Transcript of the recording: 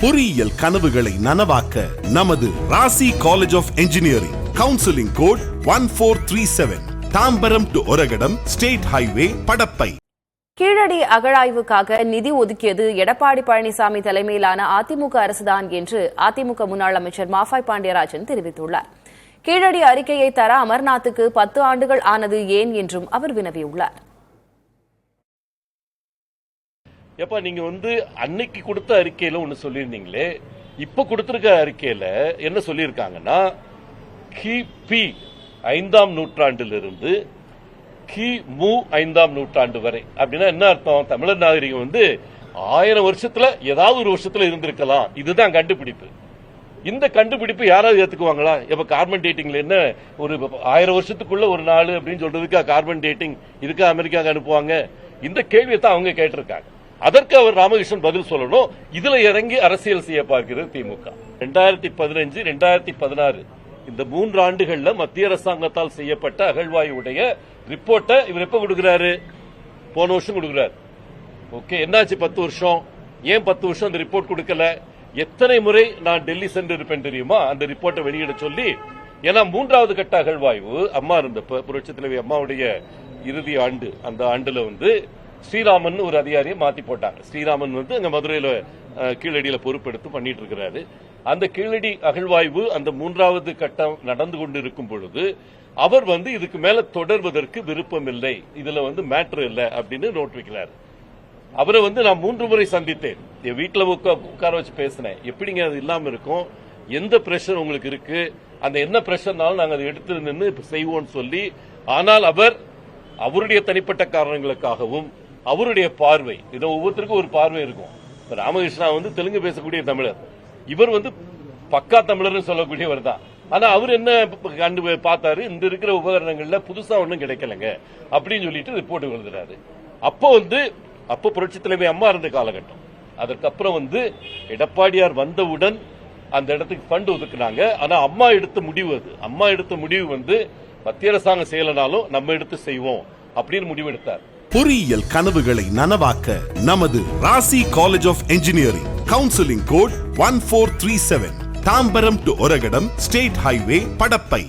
பொறியியல் கனவுகளை நனவாக்க நமது Rasi college of engineering counselling code 1437 Tambaram to Oragadam state highway Padappai. Keezhadi அகழாய்வுக்காக நிதி ஒதுக்கியது எடப்பாடி பழனிசாமி தலைமையிலான அதிமுக அரசுதான் என்று அதிமுக முன்னாள் அமைச்சர் மாஃபாய் பாண்டியராஜன் தெரிவித்துள்ளார். கீழடி அறிக்கையை தர அமர்நாத்துக்கு 10 ஆண்டுகள் ஆனது ஏன் என்றும் அவர் வினவியுள்ளார். எப்ப நீங்க அன்னைக்கு கொடுத்த அறிக்கையில ஒன்னு சொல்லியிருந்தீங்களே, இப்ப கொடுத்திருக்க அறிக்கையில என்ன சொல்லியிருக்காங்கன்னா, கிபி 5ஆம் நூற்றாண்டிலிருந்து கிமு 5ஆம் நூற்றாண்டு வரை. அப்படின்னா என்ன அர்த்தம்? தமிழர் நாகரிகம் 1000 வருஷத்துல ஏதாவது ஒரு வருஷத்துல இருந்திருக்கலாம். இதுதான் கண்டுபிடிப்பு. இந்த கண்டுபிடிப்பு யாராவது ஏத்துக்குவாங்களா? இப்ப கார்பன் டேட்டிங்ல என்ன ஒரு 1000 வருஷத்துக்குள்ள ஒரு நாள் அப்படின்னு சொல்றதுக்கு கார்பன் டேட்டிங் இதுக்கு அமெரிக்காவுக்கு அனுப்புவாங்க? இந்த கேள்வியை தான் அவங்க கேட்டிருக்காங்க. அதற்கு அவர் ராமகிருஷ்ணன் பதில் சொல்லணும். இதுல இறங்கி அரசியல் செய்ய பார்க்கிறது திமுக. 2015, 2016 இந்த 3 ஆண்டுகள்ல மத்திய அரசாங்கத்தால் செய்யப்பட்ட அகழ்வாயுடைய ரிப்போர்ட்டை இவர் எப்ப கொடுக்கிறாரு? போன வருஷம் கொடுக்கிறார். ஓகே, என்னாச்சு 10 வருஷம்? ஏன் 10 வருஷம் அந்த ரிப்போர்ட் கொடுக்கல? எத்தனை முறை நான் டெல்லி சென்று இருப்பேன் தெரியுமா அந்த ரிப்போர்ட்டை வெளியிட சொல்லி. ஏன்னா 3வது கட்ட அகழ்வாய்வு அம்மா இருந்தப்ப, புரட்சி தலைவி அம்மாவுடைய இறுதி ஆண்டு, அந்த ஆண்டுல ஸ்ரீராமன் ஒரு அதிகாரியை மாத்தி போட்டாங்க. ஸ்ரீராமன் அங்க மதுரையில கீழடியில பொறுப்பெடுத்து பண்ணிட்டு இருக்கிறாரு. அந்த கீழடி அகழ்வாய்வு அந்த 3வது கட்டம் நடந்து கொண்டிருக்கும் பொழுது அவர் இதுக்கு மேல தொடர்வதற்கு விருப்பம் இல்லை, இதுல மேட்டர் இல்லை அப்படின்னு நோட் வைக்கிறாரு. அவரை நான் 3 முறை சந்தித்தேன். என் வீட்டுல உட்கார வச்சு பேசினேன். எப்படிங்க அது இல்லாம இருக்கும்? எந்த பிரஷர் உங்களுக்கு இருக்கு? அந்த என்ன பிரஷர்னாலும் நாங்க அதை எடுத்து நின்று செய்வோம்னு சொல்லி. ஆனால் அவர் அவருடைய தனிப்பட்ட காரணங்களுக்காகவும் அவருடைய பார்வை, இதை ஒவ்வொருத்தருக்கும் ஒரு பார்வை இருக்கும். ராமகிருஷ்ணா தெலுங்கு பேசக்கூடிய தமிழர், இவர் பக்கா தமிழர்னு சொல்லக்கூடியவர் தான். ஆனா அவர் என்ன கண்டு பார்த்தாரு, இந்த இருக்கிற உபகரணங்கள்ல புதுசா ஒன்னும் கிடைக்கலங்க அப்படின்னு சொல்லிட்டு ரிப்போர்ட் எழுதுறாரு. அப்போ புரட்சி தலைவி அம்மா இருந்த காலகட்டம். அதற்கப்புறம் எடப்பாடியார் வந்தவுடன் அந்த இடத்துக்கு ஃபண்ட் ஒதுக்குனாங்க. ஆனா அம்மா எடுத்த முடிவு அம்மா எடுத்த முடிவு மத்திய அரசாங்கம் செய்யலனாலும் நம்ம எடுத்து செய்வோம் அப்படின்னு முடிவெடுத்தார். பொறியியல் கனவுகளை நனவாக்க நமது Rasi college of engineering counselling code 1437 Tambaram to Oragadam state highway Padappai.